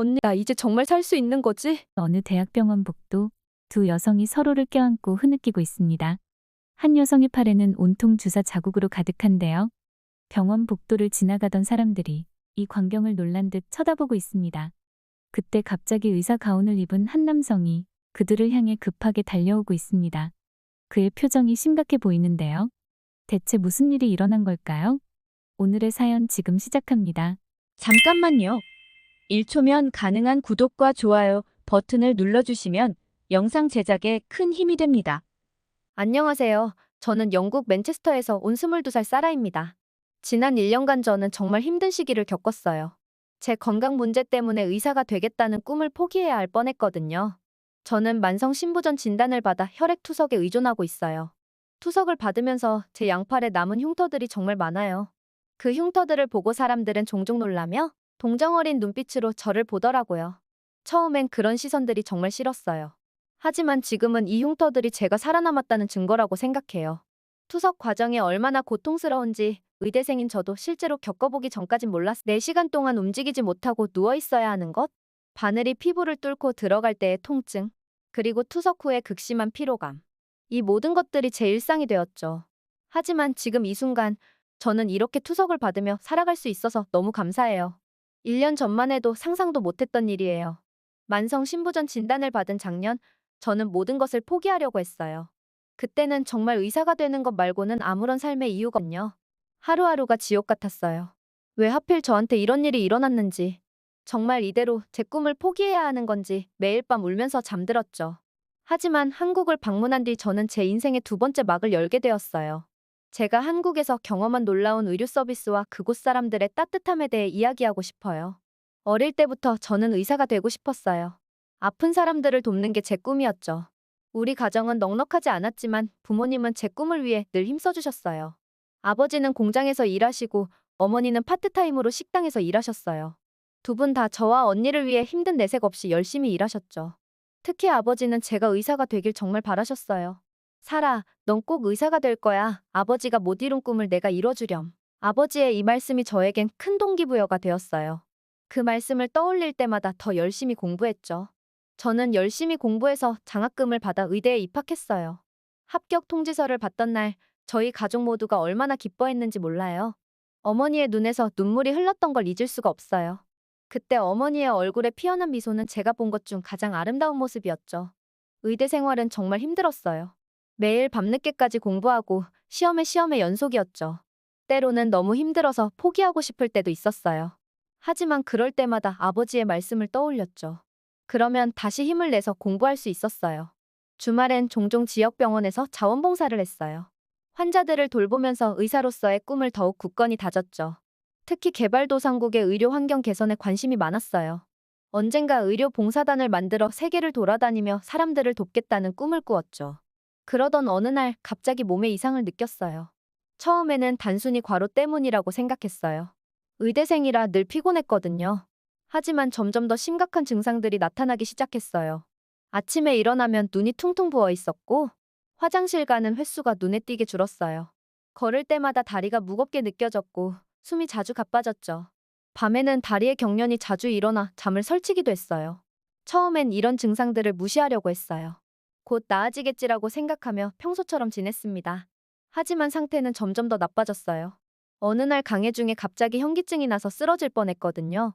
언니, 나 이제 정말 살 수 있는 거지? 어느 대학병원 복도 두 여성이 서로를 껴안고 흐느끼고 있습니다. 한 여성의 팔에는 온통 주사 자국으로 가득한데요. 병원 복도를 지나가던 사람들이 이 광경을 놀란 듯 쳐다보고 있습니다. 그때 갑자기 의사 가운을 입은 한 남성이 그들을 향해 급하게 달려오고 있습니다. 그의 표정이 심각해 보이는데요. 대체 무슨 일이 일어난 걸까요? 오늘의 사연 지금 시작합니다. 잠깐만요. 1초면 가능한 구독과 좋아요 버튼을 눌러주시면 영상 제작에 큰 힘이 됩니다. 안녕하세요. 저는 영국 맨체스터에서 온 22살 사라입니다. 지난 1년간 저는 정말 힘든 시기를 겪었어요. 제 건강 문제 때문에 의사가 되겠다는 꿈을 포기해야 할 뻔했거든요. 저는 만성 신부전 진단을 받아 혈액 투석에 의존하고 있어요. 투석을 받으면서 제 양팔에 남은 흉터들이 정말 많아요. 그 흉터들을 보고 사람들은 종종 놀라며 동정어린 눈빛으로 저를 보더라고요. 처음엔 그런 시선들이 정말 싫었어요. 하지만 지금은 이 흉터들이 제가 살아남았다는 증거라고 생각해요. 투석 과정이 얼마나 고통스러운지 의대생인 저도 실제로 겪어보기 전까진 몰랐어요. 4시간 동안 움직이지 못하고 누워 있어야 하는 것, 바늘이 피부를 뚫고 들어갈 때의 통증, 그리고 투석 후의 극심한 피로감. 이 모든 것들이 제 일상이 되었죠. 하지만 지금 이 순간 저는 이렇게 투석을 받으며 살아갈 수 있어서 너무 감사해요. 1년 전만 해도 상상도 못했던 일이에요. 만성 신부전 진단을 받은 작년, 저는 모든 것을 포기하려고 했어요. 그때는 정말 의사가 되는 것 말고는 아무런 삶의 이유가 없요. 하루하루가 지옥 같았어요. 왜 하필 저한테 이런 일이 일어났는지, 정말 이대로 제 꿈을 포기해야 하는 건지 매일 밤 울면서 잠들었죠. 하지만 한국을 방문한 뒤 저는 제 인생의 두 번째 막을 열게 되었어요. 제가 한국에서 경험한 놀라운 의료 서비스와 그곳 사람들의 따뜻함에 대해 이야기하고 싶어요. 어릴 때부터 저는 의사가 되고 싶었어요. 아픈 사람들을 돕는 게 제 꿈이었죠. 우리 가정은 넉넉하지 않았지만 부모님은 제 꿈을 위해 늘 힘써주셨어요. 아버지는 공장에서 일하시고 어머니는 파트타임으로 식당에서 일하셨어요. 두 분 다 저와 언니를 위해 힘든 내색 없이 열심히 일하셨죠. 특히 아버지는 제가 의사가 되길 정말 바라셨어요. 사라, 넌 꼭 의사가 될 거야. 아버지가 못 이룬 꿈을 내가 이뤄주렴. 아버지의 이 말씀이 저에겐 큰 동기부여가 되었어요. 그 말씀을 떠올릴 때마다 더 열심히 공부했죠. 저는 열심히 공부해서 장학금을 받아 의대에 입학했어요. 합격 통지서를 받던 날, 저희 가족 모두가 얼마나 기뻐했는지 몰라요. 어머니의 눈에서 눈물이 흘렀던 걸 잊을 수가 없어요. 그때 어머니의 얼굴에 피어난 미소는 제가 본 것 중 가장 아름다운 모습이었죠. 의대 생활은 정말 힘들었어요. 매일 밤늦게까지 공부하고 시험에 연속이었죠. 때로는 너무 힘들어서 포기하고 싶을 때도 있었어요. 하지만 그럴 때마다 아버지의 말씀을 떠올렸죠. 그러면 다시 힘을 내서 공부할 수 있었어요. 주말엔 종종 지역병원에서 자원봉사를 했어요. 환자들을 돌보면서 의사로서의 꿈을 더욱 굳건히 다졌죠. 특히 개발도상국의 의료 환경 개선에 관심이 많았어요. 언젠가 의료 봉사단을 만들어 세계를 돌아다니며 사람들을 돕겠다는 꿈을 꾸었죠. 그러던 어느 날 갑자기 몸에 이상을 느꼈어요. 처음에는 단순히 과로 때문이라고 생각했어요. 의대생이라 늘 피곤했거든요. 하지만 점점 더 심각한 증상들이 나타나기 시작했어요. 아침에 일어나면 눈이 퉁퉁 부어 있었고, 화장실 가는 횟수가 눈에 띄게 줄었어요. 걸을 때마다 다리가 무겁게 느껴졌고, 숨이 자주 가빠졌죠. 밤에는 다리에 경련이 자주 일어나 잠을 설치기도 했어요. 처음엔 이런 증상들을 무시하려고 했어요. 곧 나아지겠지라고 생각하며 평소처럼 지냈습니다. 하지만 상태는 점점 더 나빠졌어요. 어느 날 강의 중에 갑자기 현기증이 나서 쓰러질 뻔했거든요.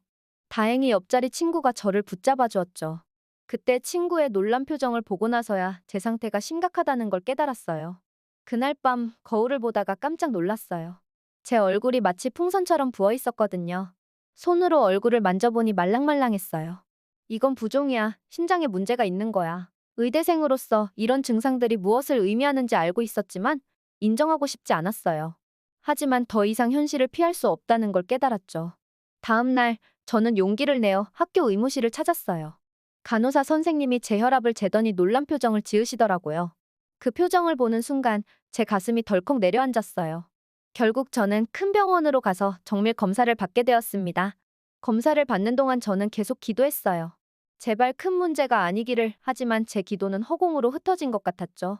다행히 옆자리 친구가 저를 붙잡아 주었죠. 그때 친구의 놀란 표정을 보고 나서야 제 상태가 심각하다는 걸 깨달았어요. 그날 밤 거울을 보다가 깜짝 놀랐어요. 제 얼굴이 마치 풍선처럼 부어 있었거든요. 손으로 얼굴을 만져보니 말랑말랑했어요. 이건 부종이야. 신장에 문제가 있는 거야. 의대생으로서 이런 증상들이 무엇을 의미하는지 알고 있었지만 인정하고 싶지 않았어요. 하지만 더 이상 현실을 피할 수 없다는 걸 깨달았죠. 다음 날 저는 용기를 내어 학교 의무실을 찾았어요. 간호사 선생님이 제 혈압을 재더니 놀란 표정을 지으시더라고요. 그 표정을 보는 순간 제 가슴이 덜컥 내려앉았어요. 결국 저는 큰 병원으로 가서 정밀 검사를 받게 되었습니다. 검사를 받는 동안 저는 계속 기도했어요. 제발 큰 문제가 아니기를. 하지만 제 기도는 허공으로 흩어진 것 같았죠.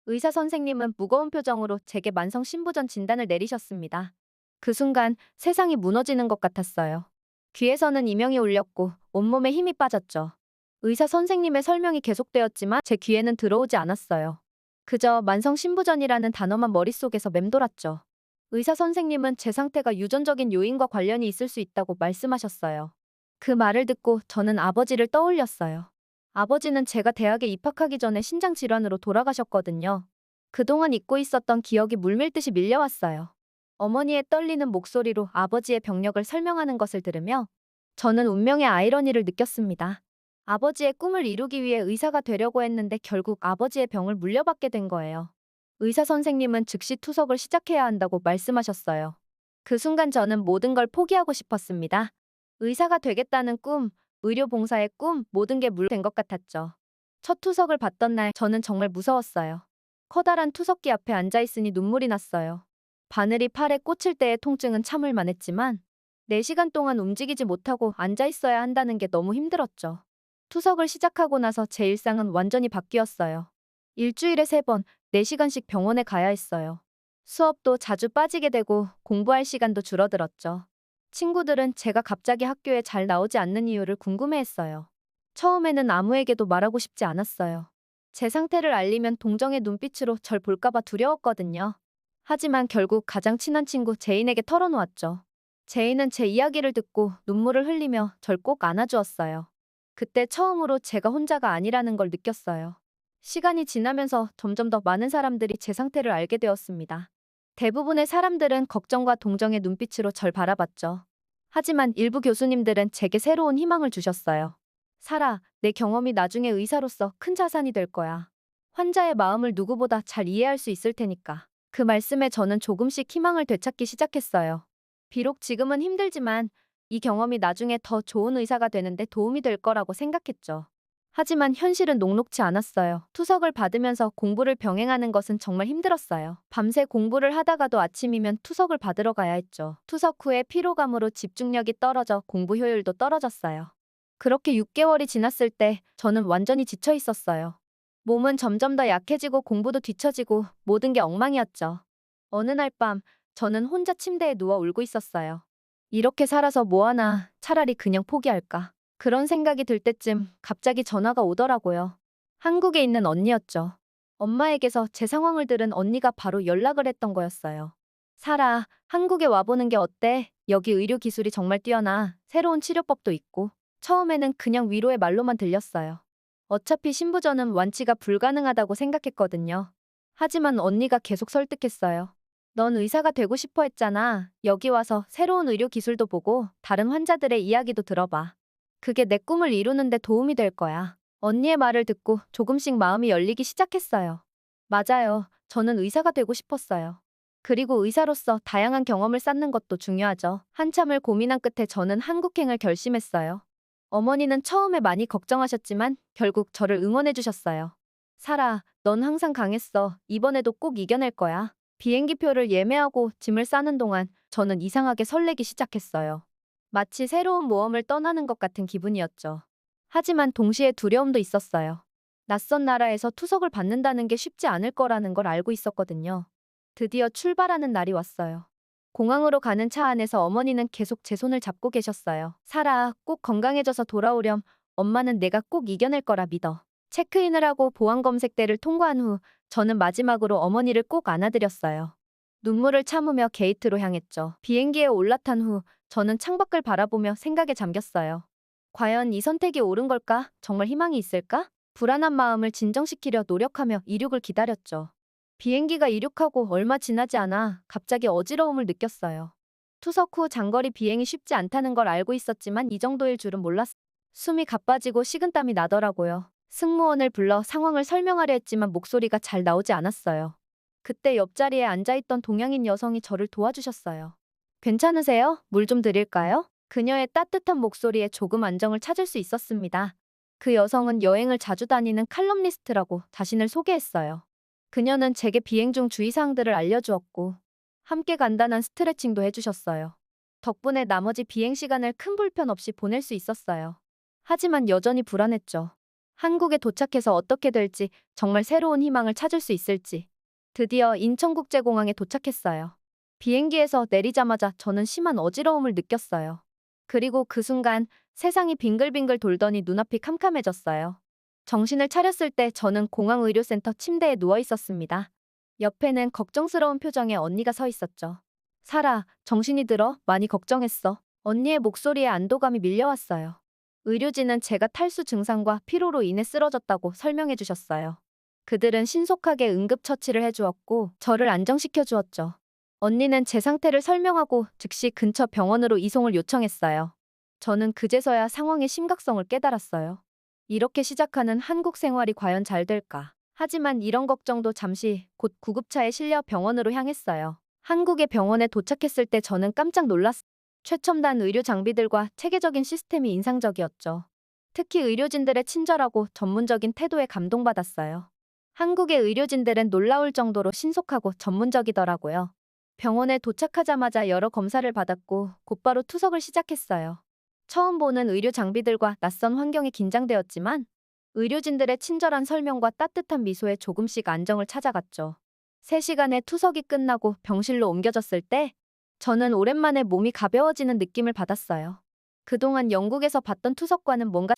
의사 선생님은 무거운 표정으로 제게 만성 신부전 진단을 내리셨습니다. 그 순간 세상이 무너지는 것 같았어요. 귀에서는 이명이 울렸고 온몸에 힘이 빠졌죠. 의사 선생님의 설명이 계속되었지만 제 귀에는 들어오지 않았어요. 그저 만성 신부전이라는 단어만 머릿속에서 맴돌았죠. 의사 선생님은 제 상태가 유전적인 요인과 관련이 있을 수 있다고 말씀하셨어요. 그 말을 듣고 저는 아버지를 떠올렸어요. 아버지는 제가 대학에 입학하기 전에 신장 질환으로 돌아가셨거든요. 그동안 잊고 있었던 기억이 물밀듯이 밀려왔어요. 어머니의 떨리는 목소리로 아버지의 병력을 설명하는 것을 들으며 저는 운명의 아이러니를 느꼈습니다. 아버지의 꿈을 이루기 위해 의사가 되려고 했는데 결국 아버지의 병을 물려받게 된 거예요. 의사 선생님은 즉시 투석을 시작해야 한다고 말씀하셨어요. 그 순간 저는 모든 걸 포기하고 싶었습니다. 의사가 되겠다는 꿈, 의료 봉사의 꿈, 모든 게 물된 것 같았죠. 첫 투석을 받던 날 저는 정말 무서웠어요. 커다란 투석기 앞에 앉아있으니 눈물이 났어요. 바늘이 팔에 꽂힐 때의 통증은 참을 만했지만 4시간 동안 움직이지 못하고 앉아있어야 한다는 게 너무 힘들었죠. 투석을 시작하고 나서 제 일상은 완전히 바뀌었어요. 일주일에 3번, 4시간씩 병원에 가야 했어요. 수업도 자주 빠지게 되고 공부할 시간도 줄어들었죠. 친구들은 제가 갑자기 학교에 잘 나오지 않는 이유를 궁금해했어요. 처음에는 아무에게도 말하고 싶지 않았어요. 제 상태를 알리면 동정의 눈빛으로 절 볼까봐 두려웠거든요. 하지만 결국 가장 친한 친구 제인에게 털어놓았죠. 제인은 제 이야기를 듣고 눈물을 흘리며 절 꼭 안아주었어요. 그때 처음으로 제가 혼자가 아니라는 걸 느꼈어요. 시간이 지나면서 점점 더 많은 사람들이 제 상태를 알게 되었습니다. 대부분의 사람들은 걱정과 동정의 눈빛으로 절 바라봤죠. 하지만 일부 교수님들은 제게 새로운 희망을 주셨어요. 살아, 내 경험이 나중에 의사로서 큰 자산이 될 거야. 환자의 마음을 누구보다 잘 이해할 수 있을 테니까. 그 말씀에 저는 조금씩 희망을 되찾기 시작했어요. 비록 지금은 힘들지만 이 경험이 나중에 더 좋은 의사가 되는데 도움이 될 거라고 생각했죠. 하지만 현실은 녹록지 않았어요. 투석을 받으면서 공부를 병행하는 것은 정말 힘들었어요. 밤새 공부를 하다가도 아침이면 투석을 받으러 가야 했죠. 투석 후에 피로감으로 집중력이 떨어져 공부 효율도 떨어졌어요. 그렇게 6개월이 지났을 때 저는 완전히 지쳐 있었어요. 몸은 점점 더 약해지고 공부도 뒤처지고 모든 게 엉망이었죠. 어느 날 밤 저는 혼자 침대에 누워 울고 있었어요. 이렇게 살아서 뭐하나 차라리 그냥 포기할까. 그런 생각이 들 때쯤 갑자기 전화가 오더라고요. 한국에 있는 언니였죠. 엄마에게서 제 상황을 들은 언니가 바로 연락을 했던 거였어요. 살아, 한국에 와보는 게 어때? 여기 의료 기술이 정말 뛰어나. 새로운 치료법도 있고. 처음에는 그냥 위로의 말로만 들렸어요. 어차피 신부전은 완치가 불가능하다고 생각했거든요. 하지만 언니가 계속 설득했어요. 넌 의사가 되고 싶어 했잖아. 여기 와서 새로운 의료 기술도 보고 다른 환자들의 이야기도 들어봐. 그게 내 꿈을 이루는데 도움이 될 거야. 언니의 말을 듣고 조금씩 마음이 열리기 시작했어요. 맞아요. 저는 의사가 되고 싶었어요. 그리고 의사로서 다양한 경험을 쌓는 것도 중요하죠. 한참을 고민한 끝에 저는 한국행을 결심했어요. 어머니는 처음에 많이 걱정하셨지만 결국 저를 응원해 주셨어요. 살아, 넌 항상 강했어. 이번에도 꼭 이겨낼 거야. 비행기표를 예매하고 짐을 싸는 동안 저는 이상하게 설레기 시작했어요. 마치 새로운 모험을 떠나는 것 같은 기분이었죠. 하지만 동시에 두려움도 있었어요. 낯선 나라에서 투석을 받는다는 게 쉽지 않을 거라는 걸 알고 있었거든요. 드디어 출발하는 날이 왔어요. 공항으로 가는 차 안에서 어머니는 계속 제 손을 잡고 계셨어요. 살아, 꼭 건강해져서 돌아오렴. 엄마는 내가 꼭 이겨낼 거라 믿어. 체크인을 하고 보안 검색대를 통과한 후 저는 마지막으로 어머니를 꼭 안아드렸어요. 눈물을 참으며 게이트로 향했죠. 비행기에 올라탄 후 저는 창밖을 바라보며 생각에 잠겼어요. 과연 이 선택이 옳은 걸까? 정말 희망이 있을까? 불안한 마음을 진정시키려 노력하며 이륙을 기다렸죠. 비행기가 이륙하고 얼마 지나지 않아 갑자기 어지러움을 느꼈어요. 투석 후 장거리 비행이 쉽지 않다는 걸 알고 있었지만 이 정도일 줄은 몰랐어요. 숨이 가빠지고 식은땀이 나더라고요. 승무원을 불러 상황을 설명하려 했지만 목소리가 잘 나오지 않았어요. 그때 옆자리에 앉아있던 동양인 여성이 저를 도와주셨어요. 괜찮으세요? 물 좀 드릴까요? 그녀의 따뜻한 목소리에 조금 안정을 찾을 수 있었습니다. 그 여성은 여행을 자주 다니는 칼럼니스트라고 자신을 소개했어요. 그녀는 제게 비행 중 주의사항들을 알려주었고 함께 간단한 스트레칭도 해주셨어요. 덕분에 나머지 비행 시간을 큰 불편 없이 보낼 수 있었어요. 하지만 여전히 불안했죠. 한국에 도착해서 어떻게 될지, 정말 새로운 희망을 찾을 수 있을지. 드디어 인천국제공항에 도착했어요. 비행기에서 내리자마자 저는 심한 어지러움을 느꼈어요. 그리고 그 순간 세상이 빙글빙글 돌더니 눈앞이 캄캄해졌어요. 정신을 차렸을 때 저는 공항의료센터 침대에 누워 있었습니다. 옆에는 걱정스러운 표정의 언니가 서 있었죠. 사라, 정신이 들어? 많이 걱정했어. 언니의 목소리에 안도감이 밀려왔어요. 의료진은 제가 탈수 증상과 피로로 인해 쓰러졌다고 설명해 주셨어요. 그들은 신속하게 응급처치를 해주었고 저를 안정시켜 주었죠. 언니는 제 상태를 설명하고 즉시 근처 병원으로 이송을 요청했어요. 저는 그제서야 상황의 심각성을 깨달았어요. 이렇게 시작하는 한국 생활이 과연 잘 될까? 하지만 이런 걱정도 잠시 곧 구급차에 실려 병원으로 향했어요. 한국의 병원에 도착했을 때 저는 깜짝 놀랐어요. 최첨단 의료 장비들과 체계적인 시스템이 인상적이었죠. 특히 의료진들의 친절하고 전문적인 태도에 감동받았어요. 한국의 의료진들은 놀라울 정도로 신속하고 전문적이더라고요. 병원에 도착하자마자 여러 검사를 받았고 곧바로 투석을 시작했어요. 처음 보는 의료 장비들과 낯선 환경에 긴장되었지만 의료진들의 친절한 설명과 따뜻한 미소에 조금씩 안정을 찾아갔죠. 3시간의 투석이 끝나고 병실로 옮겨졌을 때 저는 오랜만에 몸이 가벼워지는 느낌을 받았어요. 그동안 영국에서 봤던 투석과는 뭔가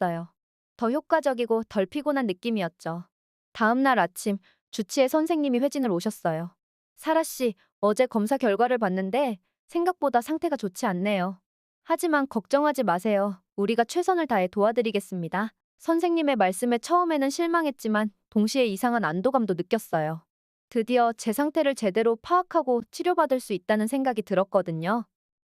더 효과적이고 덜 피곤한 느낌이었죠. 다음 날 아침 주치의 선생님이 회진을 오셨어요. 사라 씨, 어제 검사 결과를 봤는데 생각보다 상태가 좋지 않네요. 하지만 걱정하지 마세요. 우리가 최선을 다해 도와드리겠습니다. 선생님의 말씀에 처음에는 실망했지만 동시에 이상한 안도감도 느꼈어요. 드디어 제 상태를 제대로 파악하고 치료받을 수 있다는 생각이 들었거든요.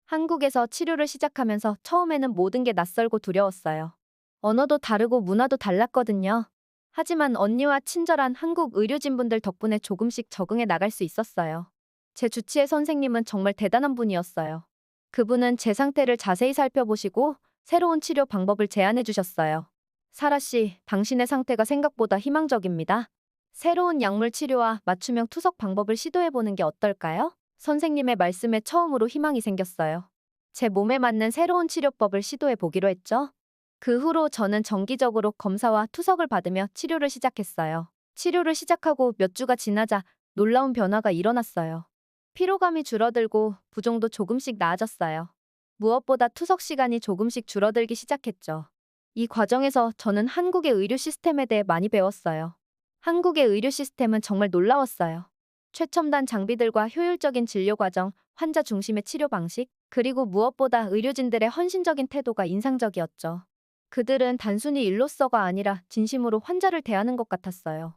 한국에서 치료를 시작하면서 처음에는 모든 게 낯설고 두려웠어요. 언어도 다르고 문화도 달랐거든요. 하지만 언니와 친절한 한국 의료진분들 덕분에 조금씩 적응해 나갈 수 있었어요. 제 주치의 선생님은 정말 대단한 분이었어요. 그분은 제 상태를 자세히 살펴보시고 새로운 치료 방법을 제안해 주셨어요. 사라 씨, 당신의 상태가 생각보다 희망적입니다. 새로운 약물 치료와 맞춤형 투석 방법을 시도해 보는 게 어떨까요? 선생님의 말씀에 처음으로 희망이 생겼어요. 제 몸에 맞는 새로운 치료법을 시도해 보기로 했죠. 그 후로 저는 정기적으로 검사와 투석을 받으며 치료를 시작했어요. 치료를 시작하고 몇 주가 지나자 놀라운 변화가 일어났어요. 피로감이 줄어들고 부종도 조금씩 나아졌어요. 무엇보다 투석 시간이 조금씩 줄어들기 시작했죠. 이 과정에서 저는 한국의 의료 시스템에 대해 많이 배웠어요. 한국의 의료 시스템은 정말 놀라웠어요. 최첨단 장비들과 효율적인 진료 과정, 환자 중심의 치료 방식, 그리고 무엇보다 의료진들의 헌신적인 태도가 인상적이었죠. 그들은 단순히 일로서가 아니라 진심으로 환자를 대하는 것 같았어요.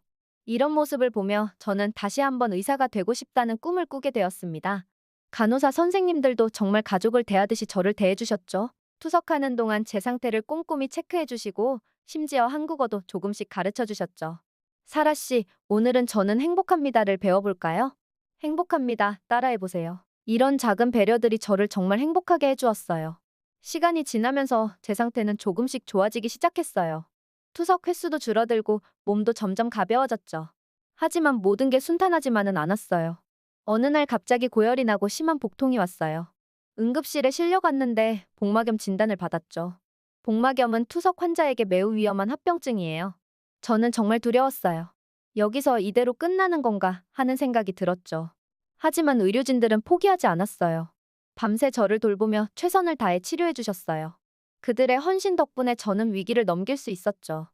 이런 모습을 보며 저는 다시 한번 의사가 되고 싶다는 꿈을 꾸게 되었습니다. 간호사 선생님들도 정말 가족을 대하듯이 저를 대해주셨죠. 투석하는 동안 제 상태를 꼼꼼히 체크해주시고 심지어 한국어도 조금씩 가르쳐주셨죠. 사라 씨, 오늘은 저는 행복합니다를 배워볼까요? 행복합니다. 따라해보세요. 이런 작은 배려들이 저를 정말 행복하게 해주었어요. 시간이 지나면서 제 상태는 조금씩 좋아지기 시작했어요. 투석 횟수도 줄어들고 몸도 점점 가벼워졌죠. 하지만 모든 게 순탄하지만은 않았어요. 어느 날 갑자기 고열이 나고 심한 복통이 왔어요. 응급실에 실려갔는데 복막염 진단을 받았죠. 복막염은 투석 환자에게 매우 위험한 합병증이에요. 저는 정말 두려웠어요. 여기서 이대로 끝나는 건가 하는 생각이 들었죠. 하지만 의료진들은 포기하지 않았어요. 밤새 저를 돌보며 최선을 다해 치료해 주셨어요. 그들의 헌신 덕분에 저는 위기를 넘길 수 있었죠.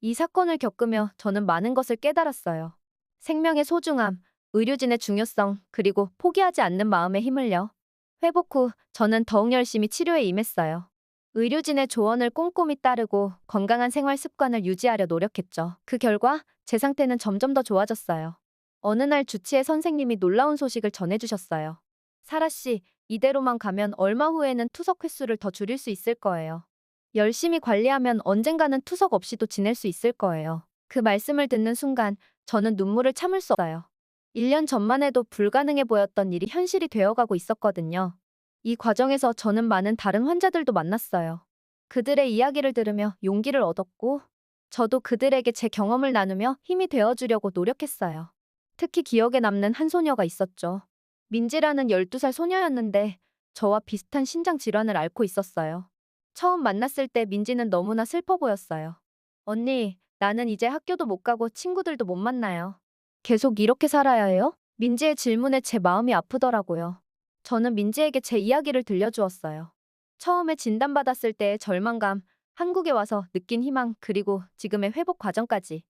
이 사건을 겪으며 저는 많은 것을 깨달았어요. 생명의 소중함, 의료진의 중요성, 그리고 포기하지 않는 마음의 힘을요. 회복 후 저는 더욱 열심히 치료에 임했어요. 의료진의 조언을 꼼꼼히 따르고 건강한 생활 습관을 유지하려 노력했죠. 그 결과 제 상태는 점점 더 좋아졌어요. 어느 날 주치의 선생님이 놀라운 소식을 전해주셨어요. 사라 씨, 이대로만 가면 얼마 후에는 투석 횟수를 더 줄일 수 있을 거예요. 열심히 관리하면 언젠가는 투석 없이도 지낼 수 있을 거예요. 그 말씀을 듣는 순간 저는 눈물을 참을 수 없어요. 1년 전만 해도 불가능해 보였던 일이 현실이 되어가고 있었거든요. 이 과정에서 저는 많은 다른 환자들도 만났어요. 그들의 이야기를 들으며 용기를 얻었고, 저도 그들에게 제 경험을 나누며 힘이 되어주려고 노력했어요. 특히 기억에 남는 한 소녀가 있었죠. 민지라는 12살 소녀였는데 저와 비슷한 신장 질환을 앓고 있었어요. 처음 만났을 때 민지는 너무나 슬퍼 보였어요. 언니, 나는 이제 학교도 못 가고 친구들도 못 만나요. 계속 이렇게 살아야 해요? 민지의 질문에 제 마음이 아프더라고요. 저는 민지에게 제 이야기를 들려주었어요. 처음에 진단받았을 때의 절망감, 한국에 와서 느낀 희망, 그리고 지금의 회복 과정까지.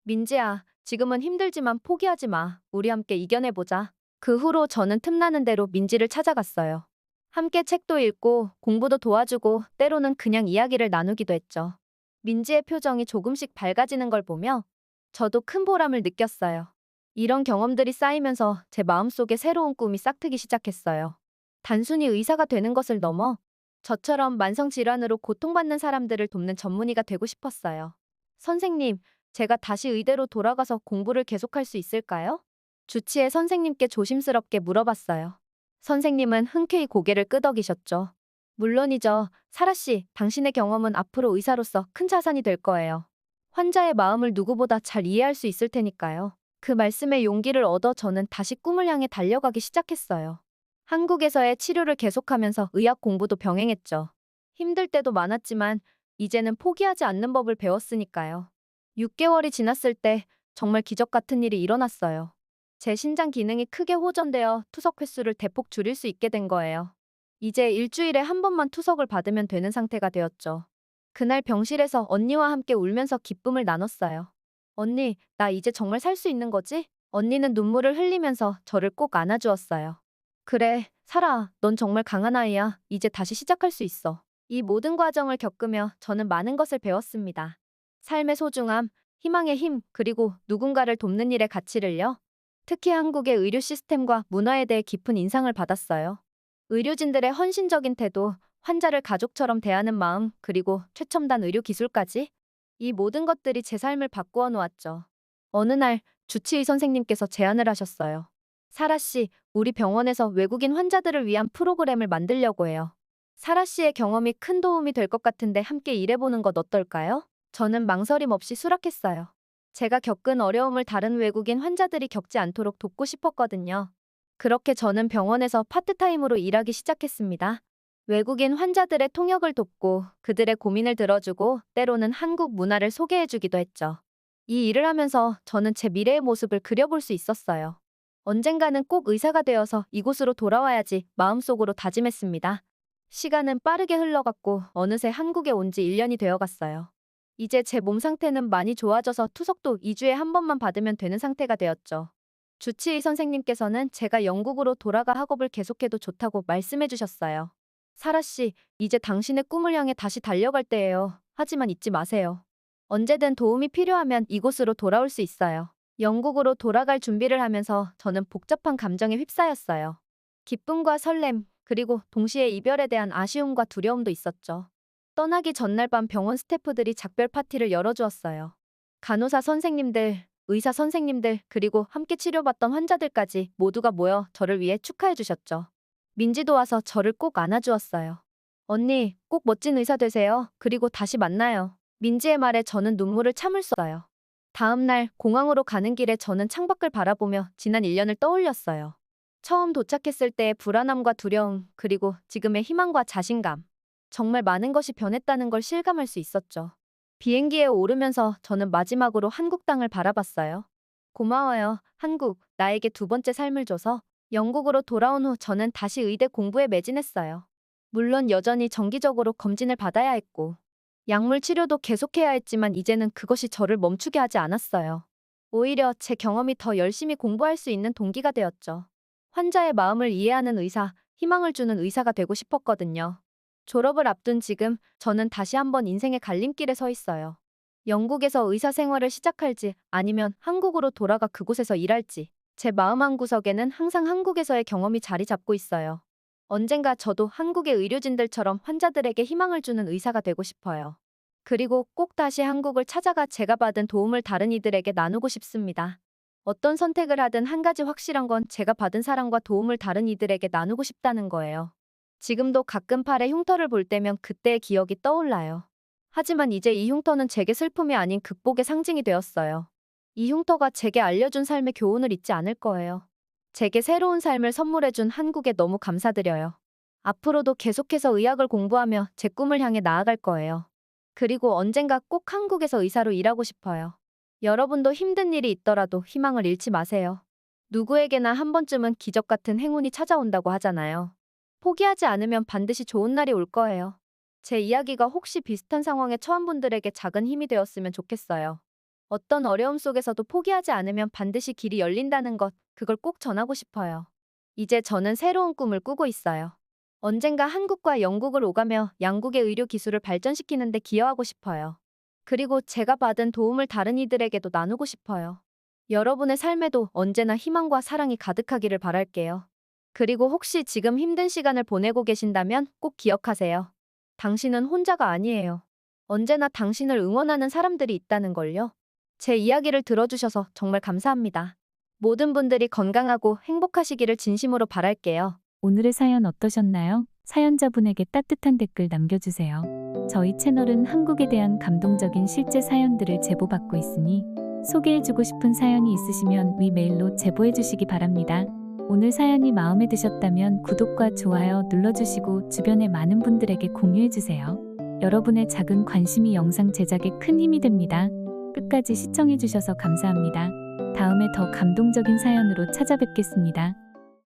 민지야, 지금은 힘들지만 포기하지 마. 우리 함께 이겨내보자. 그 후로 저는 틈나는 대로 민지를 찾아갔어요. 함께 책도 읽고 공부도 도와주고 때로는 그냥 이야기를 나누기도 했죠. 민지의 표정이 조금씩 밝아지는 걸 보며 저도 큰 보람을 느꼈어요. 이런 경험들이 쌓이면서 제 마음속에 새로운 꿈이 싹트기 시작했어요. 단순히 의사가 되는 것을 넘어 저처럼 만성질환으로 고통받는 사람들을 돕는 전문의가 되고 싶었어요. 선생님, 제가 다시 의대로 돌아가서 공부를 계속할 수 있을까요? 주치의 선생님께 조심스럽게 물어봤어요. 선생님은 흔쾌히 고개를 끄덕이셨죠. 물론이죠. 사라 씨, 당신의 경험은 앞으로 의사로서 큰 자산이 될 거예요. 환자의 마음을 누구보다 잘 이해할 수 있을 테니까요. 그 말씀에 용기를 얻어 저는 다시 꿈을 향해 달려가기 시작했어요. 한국에서의 치료를 계속하면서 의학 공부도 병행했죠. 힘들 때도 많았지만 이제는 포기하지 않는 법을 배웠으니까요. 6개월이 지났을 때 정말 기적 같은 일이 일어났어요. 제 신장 기능이 크게 호전되어 투석 횟수를 대폭 줄일 수 있게 된 거예요. 이제 일주일에 한 번만 투석을 받으면 되는 상태가 되었죠. 그날 병실에서 언니와 함께 울면서 기쁨을 나눴어요. 언니, 나 이제 정말 살 수 있는 거지? 언니는 눈물을 흘리면서 저를 꼭 안아주었어요. 그래, 사라, 넌 정말 강한 아이야. 이제 다시 시작할 수 있어. 이 모든 과정을 겪으며 저는 많은 것을 배웠습니다. 삶의 소중함, 희망의 힘, 그리고 누군가를 돕는 일의 가치를요. 특히 한국의 의료 시스템과 문화에 대해 깊은 인상을 받았어요. 의료진들의 헌신적인 태도, 환자를 가족처럼 대하는 마음, 그리고 최첨단 의료 기술까지 이 모든 것들이 제 삶을 바꾸어 놓았죠. 어느 날 주치의 선생님께서 제안을 하셨어요. 사라 씨, 우리 병원에서 외국인 환자들을 위한 프로그램을 만들려고 해요. 사라 씨의 경험이 큰 도움이 될 것 같은데 함께 일해보는 것 어떨까요? 저는 망설임 없이 수락했어요. 제가 겪은 어려움을 다른 외국인 환자들이 겪지 않도록 돕고 싶었거든요. 그렇게 저는 병원에서 파트타임으로 일하기 시작했습니다. 외국인 환자들의 통역을 돕고 그들의 고민을 들어주고 때로는 한국 문화를 소개해주기도 했죠. 이 일을 하면서 저는 제 미래의 모습을 그려볼 수 있었어요. 언젠가는 꼭 의사가 되어서 이곳으로 돌아와야지 마음속으로 다짐했습니다. 시간은 빠르게 흘러갔고 어느새 한국에 온 지 1년이 되어갔어요. 이제 제 몸 상태는 많이 좋아져서 투석도 2주에 한 번만 받으면 되는 상태가 되었죠. 주치의 선생님께서는 제가 영국으로 돌아가 학업을 계속해도 좋다고 말씀해 주셨어요. 사라 씨, 이제 당신의 꿈을 향해 다시 달려갈 때예요. 하지만 잊지 마세요. 언제든 도움이 필요하면 이곳으로 돌아올 수 있어요. 영국으로 돌아갈 준비를 하면서 저는 복잡한 감정에 휩싸였어요. 기쁨과 설렘, 그리고 동시에 이별에 대한 아쉬움과 두려움도 있었죠. 떠나기 전날 밤 병원 스태프들이 작별 파티를 열어주었어요. 간호사 선생님들, 의사 선생님들, 그리고 함께 치료받던 환자들까지 모두가 모여 저를 위해 축하해 주셨죠. 민지도 와서 저를 꼭 안아주었어요. 언니, 꼭 멋진 의사 되세요. 그리고 다시 만나요. 민지의 말에 저는 눈물을 참을 수 없어요. 다음 날 공항으로 가는 길에 저는 창밖을 바라보며 지난 1년을 떠올렸어요. 처음 도착했을 때의 불안함과 두려움, 그리고 지금의 희망과 자신감. 정말 많은 것이 변했다는 걸 실감할 수 있었죠. 비행기에 오르면서 저는 마지막으로 한국 땅을 바라봤어요. 고마워요, 한국. 나에게 두 번째 삶을 줘서. 영국으로 돌아온 후 저는 다시 의대 공부에 매진했어요. 물론 여전히 정기적으로 검진을 받아야 했고, 약물 치료도 계속해야 했지만 이제는 그것이 저를 멈추게 하지 않았어요. 오히려 제 경험이 더 열심히 공부할 수 있는 동기가 되었죠. 환자의 마음을 이해하는 의사, 희망을 주는 의사가 되고 싶었거든요. 졸업을 앞둔 지금 저는 다시 한번 인생의 갈림길에 서 있어요. 영국에서 의사 생활을 시작할지 아니면 한국으로 돌아가 그곳에서 일할지 제 마음 한구석에는 항상 한국에서의 경험이 자리 잡고 있어요. 언젠가 저도 한국의 의료진들처럼 환자들에게 희망을 주는 의사가 되고 싶어요. 그리고 꼭 다시 한국을 찾아가 제가 받은 도움을 다른 이들에게 나누고 싶습니다. 어떤 선택을 하든 한 가지 확실한 건 제가 받은 사랑과 도움을 다른 이들에게 나누고 싶다는 거예요. 지금도 가끔 팔에 흉터를 볼 때면 그때의 기억이 떠올라요. 하지만 이제 이 흉터는 제게 슬픔이 아닌 극복의 상징이 되었어요. 이 흉터가 제게 알려준 삶의 교훈을 잊지 않을 거예요. 제게 새로운 삶을 선물해준 한국에 너무 감사드려요. 앞으로도 계속해서 의학을 공부하며 제 꿈을 향해 나아갈 거예요. 그리고 언젠가 꼭 한국에서 의사로 일하고 싶어요. 여러분도 힘든 일이 있더라도 희망을 잃지 마세요. 누구에게나 한 번쯤은 기적 같은 행운이 찾아온다고 하잖아요. 포기하지 않으면 반드시 좋은 날이 올 거예요. 제 이야기가 혹시 비슷한 상황에 처한 분들에게 작은 힘이 되었으면 좋겠어요. 어떤 어려움 속에서도 포기하지 않으면 반드시 길이 열린다는 것, 그걸 꼭 전하고 싶어요. 이제 저는 새로운 꿈을 꾸고 있어요. 언젠가 한국과 영국을 오가며 양국의 의료 기술을 발전시키는 데 기여하고 싶어요. 그리고 제가 받은 도움을 다른 이들에게도 나누고 싶어요. 여러분의 삶에도 언제나 희망과 사랑이 가득하기를 바랄게요. 그리고 혹시 지금 힘든 시간을 보내고 계신다면 꼭 기억하세요. 당신은 혼자가 아니에요. 언제나 당신을 응원하는 사람들이 있다는 걸요. 제 이야기를 들어주셔서 정말 감사합니다. 모든 분들이 건강하고 행복하시기를 진심으로 바랄게요. 오늘의 사연 어떠셨나요? 사연자분에게 따뜻한 댓글 남겨주세요. 저희 채널은 한국에 대한 감동적인 실제 사연들을 제보받고 있으니 소개해주고 싶은 사연이 있으시면 위 메일로 제보해주시기 바랍니다. 오늘 사연이 마음에 드셨다면 구독과 좋아요 눌러주시고 주변의 많은 분들에게 공유해주세요. 여러분의 작은 관심이 영상 제작에 큰 힘이 됩니다. 끝까지 시청해주셔서 감사합니다. 다음에 더 감동적인 사연으로 찾아뵙겠습니다.